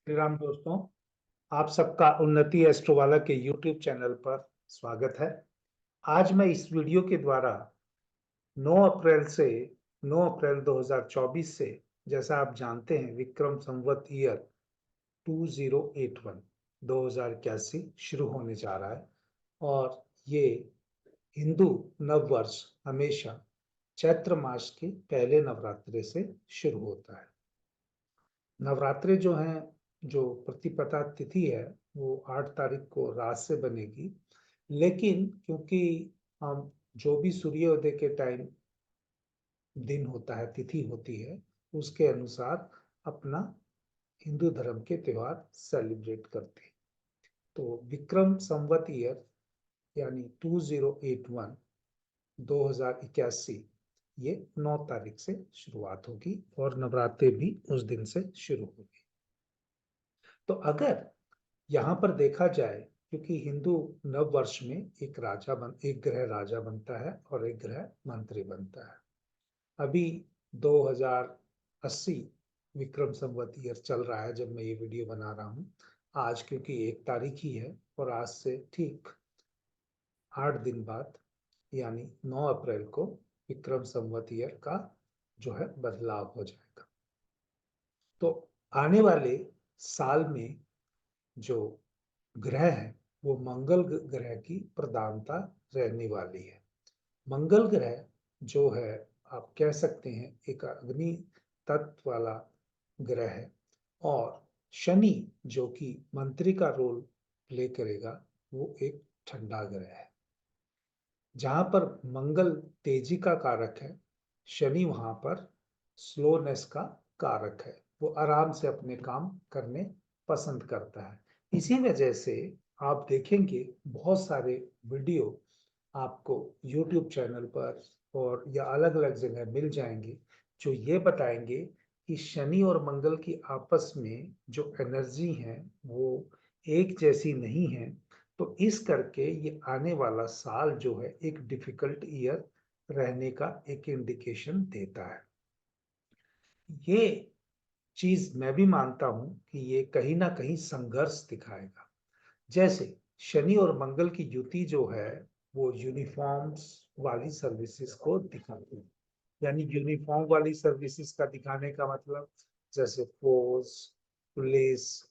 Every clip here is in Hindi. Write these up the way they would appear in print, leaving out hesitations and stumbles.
श्री राम दोस्तों, आप सबका उन्नति एस्ट्रोवाला के YouTube चैनल पर स्वागत है। आज मैं इस वीडियो के द्वारा 9 अप्रैल से 9 अप्रैल 2024 से, जैसा आप जानते हैं, विक्रम संवत ईयर 2081 शुरू होने जा रहा है और ये हिंदू नववर्ष हमेशा चैत्र मास के पहले नवरात्रे से शुरू होता है। नवरात्रे जो हैं, जो प्रतिपदा तिथि है, वो 8 तारीख को रात से बनेगी। लेकिन क्योंकि हम जो भी सूर्योदय के टाइम दिन होता है, तिथि होती है, उसके अनुसार अपना हिंदू धर्म के त्योहार सेलिब्रेट करते हैं। तो विक्रम संवत ईयर यानी 2081 ये 9 तारीख से शुरुआत होगी और नवरात्रे भी उस दिन से शुरू होगी। तो अगर यहाँ पर देखा जाए, क्योंकि हिंदू नव वर्ष में एक ग्रह राजा बनता है और एक ग्रह मंत्री बनता है। अभी 2080 विक्रम संवत ईयर चल रहा है जब मैं ये वीडियो बना रहा हूँ। आज क्योंकि 1 तारीख ही है और आज से ठीक 8 दिन बाद यानी 9 अप्रैल को विक्रम संवत ईयर का जो है बदलाव हो जाएगा। तो आने वाले साल में जो ग्रह है वो मंगल ग्रह की प्रधानता रहने वाली है। मंगल ग्रह जो है, आप कह सकते हैं, एक अग्नि तत्व वाला ग्रह है और शनि जो कि मंत्री का रोल प्ले करेगा, वो एक ठंडा ग्रह है। जहां पर मंगल तेजी का कारक है, शनि वहां पर स्लोनेस का कारक है। वो आराम से अपने काम करने पसंद करता है। इसी वजह से आप देखेंगे बहुत सारे वीडियो आपको YouTube चैनल पर और या अलग अलग जगह मिल जाएंगे जो ये बताएंगे कि शनि और मंगल की आपस में जो एनर्जी है वो एक जैसी नहीं है। तो इस करके ये आने वाला साल जो है एक डिफिकल्ट ईयर रहने का एक इंडिकेशन देता है। ये चीज मैं भी मानता हूं कि ये कहीं ना कहीं संघर्ष दिखाएगा। जैसे शनि और मंगल की युति जो है वो यूनिफॉर्म्स वाली सर्विसेज को दिखाती है। यानी यूनिफॉर्म वाली सर्विसेज का दिखाने का मतलब जैसे फोर्स, पुलिस,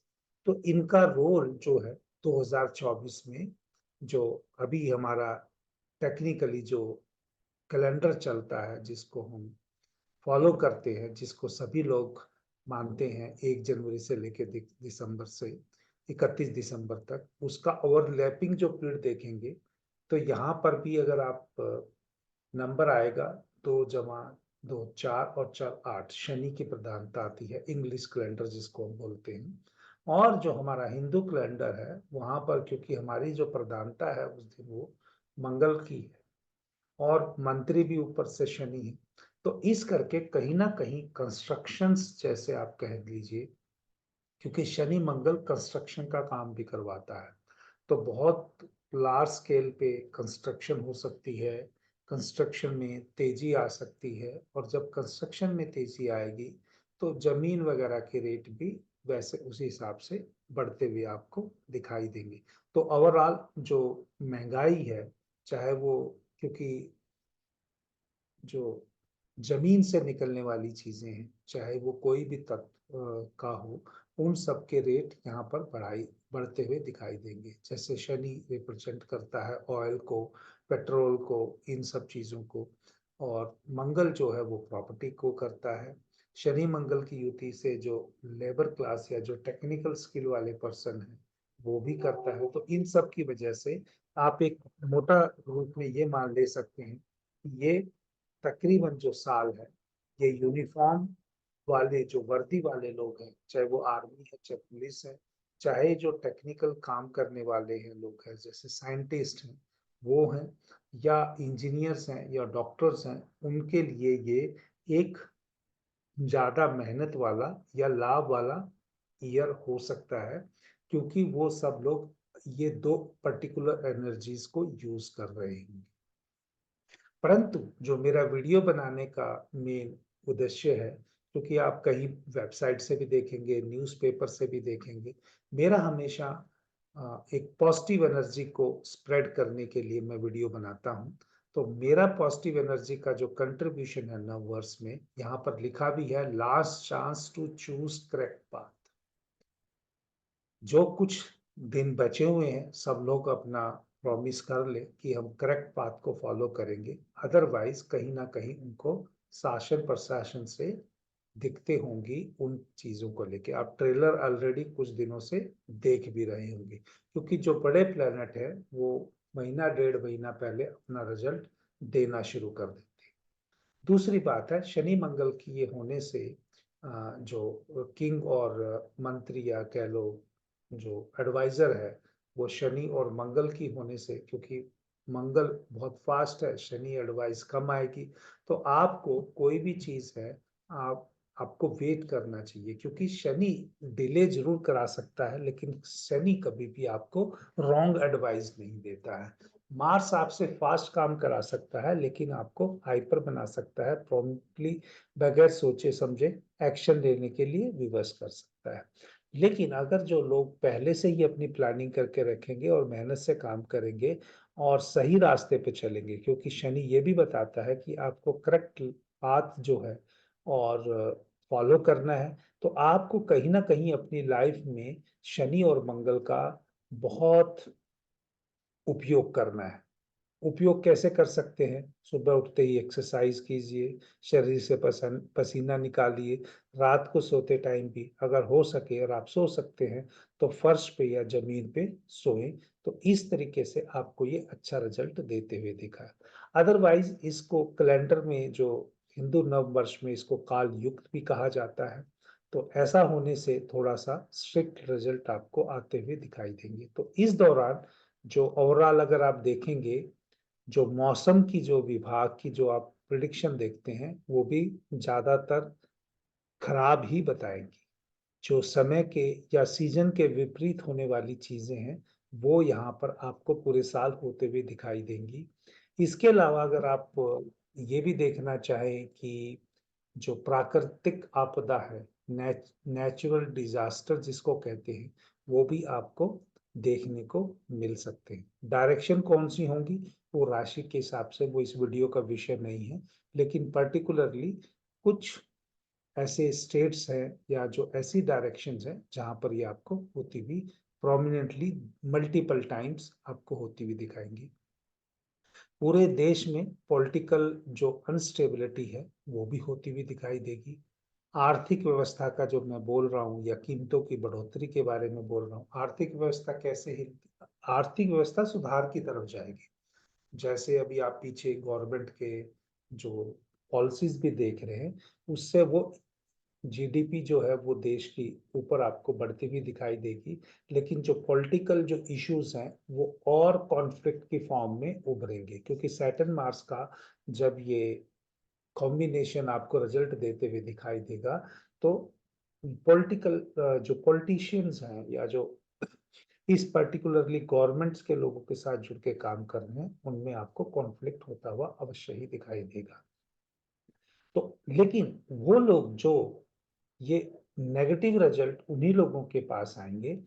तो इनका रोल जो है 2024 में, जो अभी हमारा टेक्निकली जो कैलेंडर चलता है, जिसको हम फॉलो करते हैं, जिसको सभी लोग मानते हैं, 1 जनवरी से लेकर दिसंबर से 31 दिसंबर तक, उसका ओवरलैपिंग जो पीरियड देखेंगे तो यहाँ पर भी अगर आप नंबर आएगा 2 जमा 2 4 और 4 8, शनि की प्रधानता आती है, इंग्लिश कैलेंडर जिसको हम बोलते हैं। और जो हमारा हिंदू कैलेंडर है वहां पर क्योंकि हमारी जो प्रधानता है उस दिन वो मंगल की है और मंत्री भी ऊपर से शनि है। तो इस करके कहीं ना कहीं कंस्ट्रक्शंस, जैसे आप कह लीजिए, क्योंकि शनि मंगल कंस्ट्रक्शन का काम भी करवाता है, तो बहुत लार्ज स्केल पे कंस्ट्रक्शन हो सकती है। कंस्ट्रक्शन में तेजी आ सकती है और जब कंस्ट्रक्शन में तेजी आएगी तो जमीन वगैरह के रेट भी वैसे उसी हिसाब से बढ़ते हुए आपको दिखाई देंगे। तो ओवरऑल जो महंगाई है, चाहे वो, क्योंकि जो जमीन से निकलने वाली चीजें हैं, चाहे वो कोई भी तत्व का हो, उन सब के रेट यहाँ पर बढ़ते हुए दिखाई देंगे। जैसे शनि रिप्रेजेंट करता है ऑयल को, पेट्रोल को, इन सब चीजों को, और मंगल जो है वो प्रॉपर्टी को करता है। शनि मंगल की युति से जो लेबर क्लास या जो टेक्निकल स्किल वाले पर्सन है वो भी करता है। तो इन सब की वजह से आप एक मोटा रूप में ये मान ले सकते हैं कि ये तकरीबन जो साल है, ये यूनिफॉर्म वाले जो वर्दी वाले लोग हैं, चाहे वो आर्मी है, चाहे पुलिस है, चाहे जो टेक्निकल काम करने वाले हैं लोग हैं, जैसे साइंटिस्ट हैं वो हैं, या इंजीनियर्स हैं या डॉक्टर्स हैं, उनके लिए ये एक ज्यादा मेहनत वाला या लाभ वाला ईयर हो सकता है, क्योंकि वो सब लोग ये दो पर्टिकुलर एनर्जीज को यूज कर रहे हैं। परंतु जो मेरा वीडियो बनाने का मेन उद्देश्य है क्योंकि आप कहीं वेबसाइट से भी देखेंगे, न्यूज़पेपर से भी देखेंगे। मेरा हमेशा एक पॉजिटिव एनर्जी को स्प्रेड करने के लिए मैं वीडियो बनाता हूँ। तो मेरा पॉजिटिव एनर्जी का जो कंट्रीब्यूशन है नववर्ष में, यहाँ पर लिखा भी है, last chance to choose correct path. जो कुछ दिन बचे हुए हैं, सब लोग अपना प्रॉमिस कर ले कि हम करेक्ट पाथ को फॉलो करेंगे। अदरवाइज कहीं ना कहीं उनको शासन प्रशासन से दिखते होंगी उन चीजों को लेके। आप ट्रेलर ऑलरेडी कुछ दिनों से देख भी रहे होंगे, क्योंकि जो बड़े प्लेनेट है वो महीना 1.5 महीना पहले अपना रिजल्ट देना शुरू कर देते हैं। दूसरी बात है, शनि मंगल की ये होने से जो किंग और मंत्री या कह लो जो एडवाइजर है, वो शनि और मंगल की होने से, क्योंकि मंगल बहुत फास्ट है, शनि एडवाइस कम आएगी। तो आपको कोई भी चीज है, आप आपको वेट करना चाहिए, क्योंकि शनि डिले जरूर करा सकता है, लेकिन शनि कभी भी आपको रॉन्ग एडवाइस नहीं देता है। मार्स आपसे फास्ट काम करा सकता है, लेकिन आपको हाइपर बना सकता है, प्रॉम्प्टली बगैर सोचे समझे एक्शन लेने के लिए विवश कर सकता है। लेकिन अगर जो लोग पहले से ही अपनी प्लानिंग करके रखेंगे और मेहनत से काम करेंगे और सही रास्ते पे चलेंगे, क्योंकि शनि ये भी बताता है कि आपको करेक्ट पाथ जो है और फॉलो करना है, तो आपको कहीं ना कहीं अपनी लाइफ में शनि और मंगल का बहुत उपयोग करना है। उपयोग कैसे कर सकते हैं? सुबह उठते ही एक्सरसाइज कीजिए, शरीर से पसीना निकालिए। रात को सोते टाइम भी अगर हो सके और आप सो सकते हैं तो फर्श पे या जमीन पे सोएं। तो इस तरीके से आपको ये अच्छा रिजल्ट देते हुए दिखा है। अदरवाइज इसको कैलेंडर में, जो हिंदू नव वर्ष में, इसको काल युक्त भी कहा जाता है। तो ऐसा होने से थोड़ा सा स्ट्रिक्ट रिजल्ट आपको आते हुए दिखाई देंगे। तो इस दौरान जो ओवरऑल अगर आप देखेंगे, जो मौसम की, जो विभाग की जो आप प्रिडिक्शन देखते हैं, वो भी ज्यादातर खराब ही बताएंगी। जो समय के या सीजन के विपरीत होने वाली चीजें हैं, वो यहाँ पर आपको पूरे साल होते हुए दिखाई देंगी। इसके अलावा अगर आप ये भी देखना चाहें कि जो प्राकृतिक आपदा है, नेचुरल डिजास्टर जिसको कहते हैं, वो भी आपको देखने को मिल सकते हैं। डायरेक्शन कौन सी होंगी वो राशि के हिसाब से, वो इस वीडियो का विषय नहीं है, लेकिन पर्टिकुलरली कुछ ऐसे स्टेट्स हैं या जो ऐसी डायरेक्शंस हैं जहां पर ये आपको होती हुई प्रोमिनेंटली मल्टीपल टाइम्स आपको होती हुई दिखाएंगी। पूरे देश में पॉलिटिकल जो अनस्टेबिलिटी है वो भी होती हुई दिखाई देगी। आर्थिक व्यवस्था का जो मैं बोल रहा हूँ या कीमतों की बढ़ोतरी के बारे में बोल रहा हूँ, आर्थिक व्यवस्था कैसे हिलती, आर्थिक व्यवस्था सुधार की तरफ जाएगी। जैसे अभी आप पीछे गवर्नमेंट के जो पॉलिसीज भी देख रहे हैं, उससे वो जीडीपी जो है वो देश की ऊपर आपको बढ़ती हुई दिखाई देगी। लेकिन जो पॉलिटिकल जो इश्यूज हैं वो और कॉन्फ्लिक्ट की फॉर्म में उभरेंगे, क्योंकि सैटर्न मार्स का जब ये कॉम्बिनेशन आपको रिजल्ट देते हुए दिखाई देगा, तो पॉलिटिकल जो पॉलिटिशियंस हैं या जो इस पर्टिकुलरली गवर्नमेंट्स के लोगों के साथ जुड़ के काम कर रहे हैं, उनमें आपको कॉन्फ्लिक्ट होता हुआ अवश्य ही दिखाई देगा। तो लेकिन वो लोग जो ये नेगेटिव रिजल्ट, उन्हीं लोगों के पास आएंगे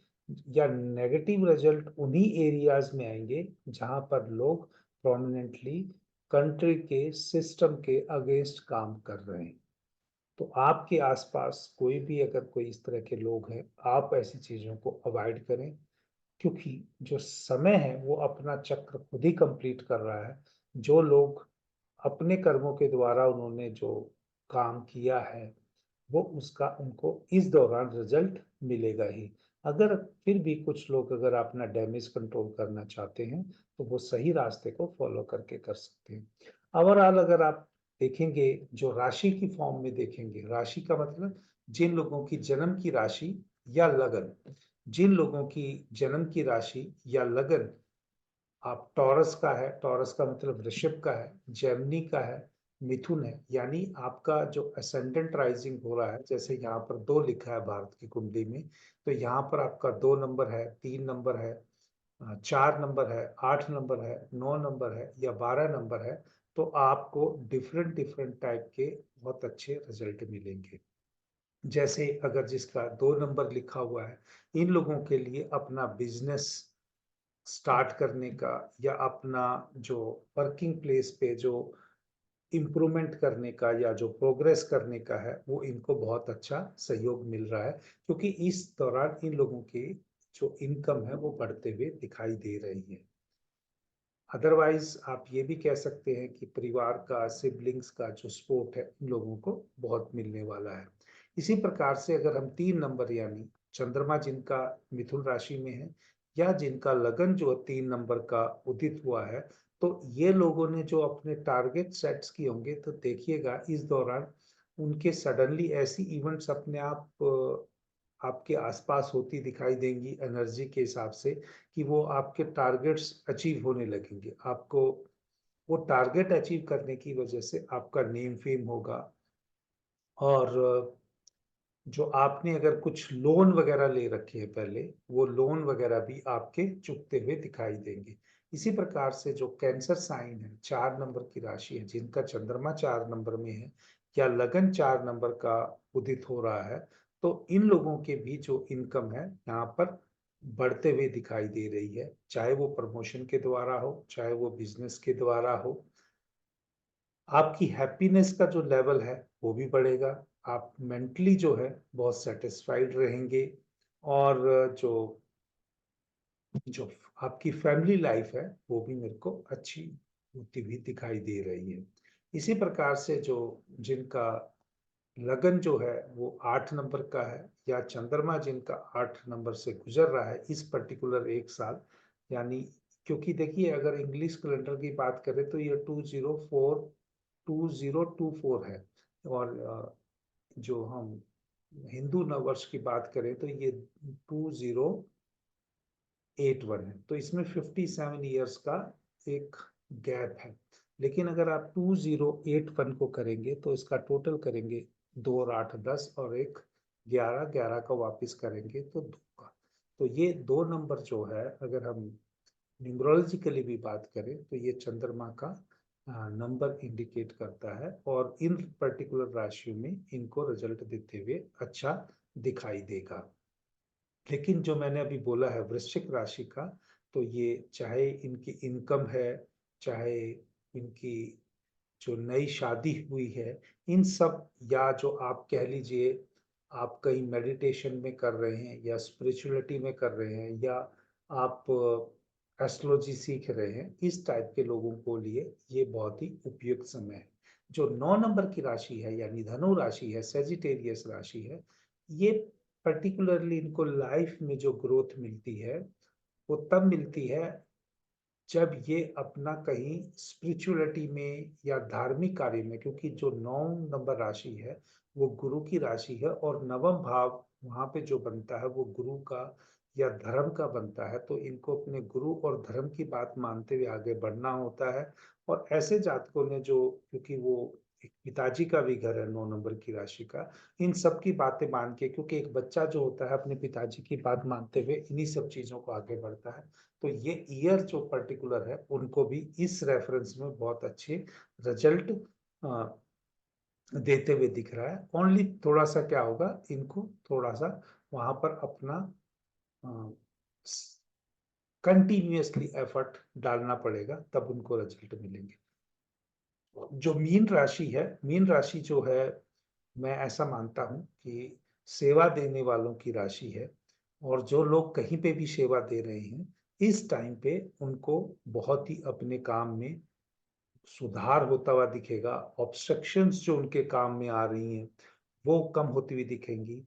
या नेगेटिव रिजल्ट उन्हीं एरियाज में आएंगे जहां पर लोग प्रोमिनेंटली कंट्री के सिस्टम के अगेंस्ट काम कर रहे हैं। तो आपके आसपास कोई भी अगर कोई इस तरह के लोग हैं, आप ऐसी चीजों को अवॉइड करें, क्योंकि जो समय है वो अपना चक्र खुद ही कंप्लीट कर रहा है। जो लोग अपने कर्मों के द्वारा उन्होंने जो काम किया है, वो उसका उनको इस दौरान रिजल्ट मिलेगा ही। अगर फिर भी कुछ लोग अगर अपना डैमेज कंट्रोल करना चाहते हैं, तो वो सही रास्ते को फॉलो करके कर सकते हैं। ओवरऑल अगर आप देखेंगे, जो राशि की फॉर्म में देखेंगे, राशि का मतलब जिन लोगों की जन्म की राशि या लगन, जिन लोगों की जन्म की राशि या लगन आप टॉरस का है, टॉरस का मतलब वृषभ का है, जेमिनी का है, मिथुन है, यानी आपका जो असेंडेंट राइजिंग हो रहा है, जैसे यहाँ पर 2 लिखा है भारत की कुंडली में, तो यहाँ पर आपका 2 नंबर है, 3 नंबर है, 4 नंबर है, 8 नंबर है, 9 नंबर है या 12 नंबर है, तो आपको डिफरेंट डिफरेंट टाइप के बहुत अच्छे रिजल्ट मिलेंगे। जैसे अगर जिसका 2 नंबर लिखा हुआ है, इन लोगों के लिए अपना बिज़नेस स्टार्ट करने का या अपना जो वर्किंग प्लेस पे जो इम्प्रूवमेंट करने का या जो प्रोग्रेस करने का है, वो इनको बहुत अच्छा सहयोग मिल रहा है, क्योंकि इस दौरान इन लोगों की जो इनकम है वो बढ़ते हुए दिखाई दे रही है। अदरवाइज आप ये भी कह सकते हैं कि परिवार का, सिबलिंग्स का जो सपोर्ट है इन लोगों को बहुत मिलने वाला है। इसी प्रकार से अगर हम 3 नंबर यानी चंद्रमा जिनका मिथुन राशि में है या जिनका लगन जो 3 नंबर का उदित हुआ है, तो ये लोगों ने जो अपने टारगेट सेट्स किए होंगे, तो देखिएगा इस दौरान उनके सडनली ऐसी इवेंट्स अपने आप आपके आसपास होती दिखाई देंगी एनर्जी के हिसाब से, कि वो आपके टारगेट्स अचीव होने लगेंगे। आपको वो टारगेट अचीव करने की वजह से आपका नेम फेम होगा, और जो आपने अगर कुछ लोन वगैरह ले रखे हैं पहले, वो लोन वगैरह भी आपके चुकते हुए दिखाई देंगे। इसी प्रकार से जो कैंसर साइन है, 4 नंबर की राशि है, जिनका चंद्रमा 4 नंबर में है या लगन 4 नंबर का उदित हो रहा है, तो इन लोगों के भी जो इनकम है यहाँ पर बढ़ते हुए दिखाई दे रही है, चाहे वो प्रमोशन के द्वारा हो, चाहे वो बिजनेस के द्वारा हो। आपकी हैप्पीनेस का जो लेवल है वो भी बढ़ेगा। आप मेंटली जो है बहुत सेटिस्फाइड रहेंगे, और जो जो आपकी फैमिली लाइफ है वो भी मेरे को अच्छी होती हुई दिखाई दे रही है। इसी प्रकार से जो जिनका लगन जो है वो 8 नंबर का है या चंद्रमा जिनका 8 नंबर से गुजर रहा है इस पर्टिकुलर एक साल, यानी क्योंकि देखिए अगर इंग्लिश कैलेंडर की बात करें तो ये 2024 है, और जो हम हिंदू नववर्ष की बात करें तो ये 2081 है, तो इसमें 57 ईयर्स का एक गैप है। लेकिन अगर आप 2081 को करेंगे तो इसका टोटल करेंगे, 2 और 8 10 और एक 11, 11 का वापस करेंगे तो 2 का, तो ये 2 नंबर जो है अगर हम न्यूमरोलॉजिकली भी बात करें तो ये चंद्रमा का नंबर इंडिकेट करता है, और इन पर्टिकुलर राशियों में इनको रिजल्ट देते हुए अच्छा दिखाई देगा। लेकिन जो मैंने अभी बोला है वृश्चिक राशि का, तो ये चाहे इनकी इनकम है, चाहे इनकी जो नई शादी हुई है, इन सब, या जो आप कह लीजिए आप कहीं मेडिटेशन में कर रहे हैं या स्पिरिचुअलिटी में कर रहे हैं या आप एस्ट्रोलॉजी सीख रहे हैं, इस टाइप के लोगों को लिए ये बहुत ही उपयुक्त समय है। जो 9 नंबर की राशि है यानी धनु राशि है, सेजिटेरियस राशि है, ये पर्टिकुलरली इनको लाइफ में जो ग्रोथ मिलती है वो तब मिलती है जब ये अपना कहीं स्पिरिचुअलिटी में या धार्मिक कार्य में, क्योंकि जो 9 नंबर राशि है वो गुरु की राशि है, और नवम भाव वहां पे जो बनता है वो गुरु का या धर्म का बनता है, तो इनको अपने गुरु और धर्म की बात मानते हुए आगे बढ़ना होता है। और ऐसे जातकों ने जो, क्योंकि वो एक पिताजी का भी घर है 9 नंबर की राशि का, इन सब की बातें मान के, क्योंकि एक बच्चा जो होता है अपने पिताजी की बात मानते हुए इन्हीं सब चीजों को आगे बढ़ता है, तो ये ईयर जो पर्टिकुलर है उनको भी इस रेफरेंस में बहुत अच्छे रिजल्ट देते हुए दिख रहा है। ओनली थोड़ा सा क्या होगा, इनको थोड़ा सा वहां पर अपना कंटिन्यूअसली एफर्ट डालना पड़ेगा, तब उनको रिजल्ट मिलेंगे। जो मीन राशि है, मीन राशि जो है, मैं ऐसा मानता हूं कि सेवा देने वालों की राशि है, और जो लोग कहीं पे भी सेवा दे रहे हैं इस टाइम पे उनको बहुत ही अपने काम में सुधार होता हुआ दिखेगा। ऑब्स्ट्रक्शंस जो उनके काम में आ रही हैं वो कम होती हुई दिखेंगी।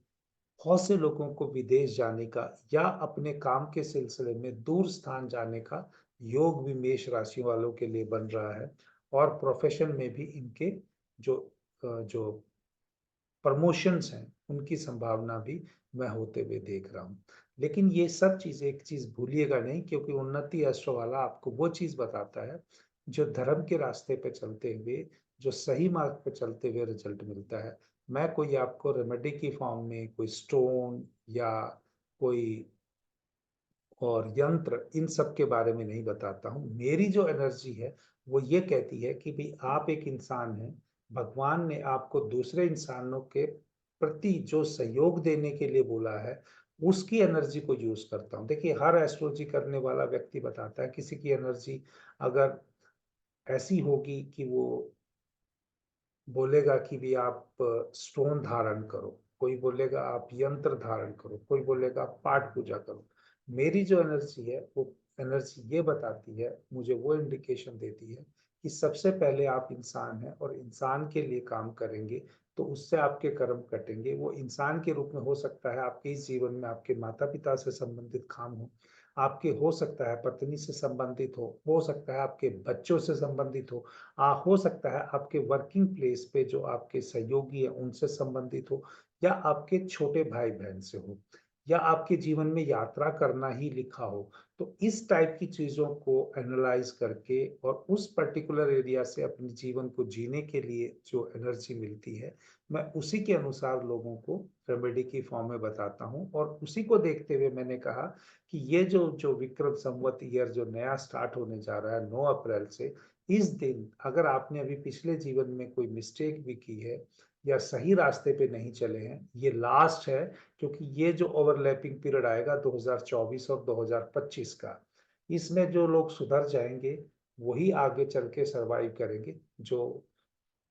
बहुत से लोगों को विदेश जाने का या अपने काम के सिलसिले में दूर स्थान जाने का योग भी मेष राशि वालों के लिए बन रहा है, और प्रोफेशन में भी इनके जो प्रमोशंस हैं उनकी संभावना भी मैं होते हुए देख रहा हूँ। लेकिन ये सब चीजें, एक चीज भूलिएगा नहीं, क्योंकि उन्नति अष्ट वाला आपको वो चीज बताता है जो धर्म के रास्ते पे चलते हुए, जो सही मार्ग पे चलते हुए रिजल्ट मिलता है। मैं कोई आपको रेमेडी की फॉर्म में कोई स्टोन या कोई और यंत्र इन सब के बारे में नहीं बताता हूँ। मेरी जो एनर्जी है वो ये कहती है कि भाई आप एक इंसान हैं, भगवान ने आपको दूसरे इंसानों के प्रति जो सहयोग देने के लिए बोला है, उसकी एनर्जी को यूज करता हूँ। देखिए, हर एस्ट्रोलॉजी करने वाला व्यक्ति बताता है, किसी की एनर्जी अगर ऐसी होगी कि वो बोलेगा कि भी आप स्टोन धारण करो, कोई बोलेगा आप यंत्र धारण करो, कोई बोलेगा आप पाठ पूजा करो। मेरी जो एनर्जी है वो एनर्जी ये बताती है, मुझे वो इंडिकेशन देती है कि सबसे पहले आप इंसान हैं और इंसान के लिए काम करेंगे तो उससे आपके कर्म कटेंगे। वो इंसान के रूप में हो सकता है आपके इस जीवन में आपके माता पिता से संबंधित काम हो, आपके हो सकता है पत्नी से संबंधित हो सकता है आपके बच्चों से संबंधित हो सकता है आपके वर्किंग प्लेस पे जो आपके सहयोगी हैं उनसे संबंधित हो, या आपके छोटे भाई बहन से हो, या आपके जीवन में यात्रा करना ही लिखा हो। तो इस टाइप की चीजों को एनालाइज करके और उस पर्टिकुलर एरिया से अपने जीवन को जीने के लिए जो एनर्जी मिलती है, मैं उसी के अनुसार लोगों को रेमेडी की फॉर्म में बताता हूँ। और उसी को देखते हुए मैंने कहा कि ये जो जो विक्रम संवत ईयर जो नया स्टार्ट होने जा रहा है 9 अप्रैल से, इस दिन अगर आपने अभी पिछले जीवन में कोई मिस्टेक भी की है या सही रास्ते पे नहीं चले हैं, ये लास्ट है। क्योंकि ये जो ओवरलैपिंग पीरियड आएगा 2024 और 2025 का, इसमें जो लोग सुधर जाएंगे वही आगे चल के सरवाइव करेंगे। जो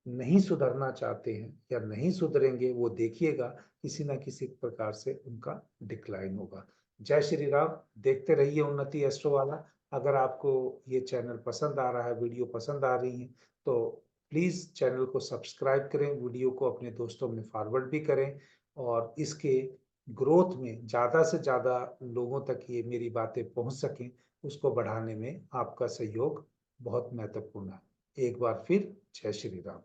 नहीं सुधरना चाहते हैं या नहीं सुधरेंगे, वो देखिएगा किसी ना किसी प्रकार से उनका डिक्लाइन होगा। जय श्री राम। देखते रहिए उन्नति एस्ट्रो वाला। अगर आपको ये चैनल पसंद आ रहा है, वीडियो पसंद आ रही है, तो प्लीज चैनल को सब्सक्राइब करें, वीडियो को अपने दोस्तों में फॉरवर्ड भी करें, और इसके ग्रोथ में ज्यादा से ज्यादा लोगों तक ये मेरी बातें पहुंच सकें, उसको बढ़ाने में आपका सहयोग बहुत महत्वपूर्ण है। एक बार फिर जय श्री राम।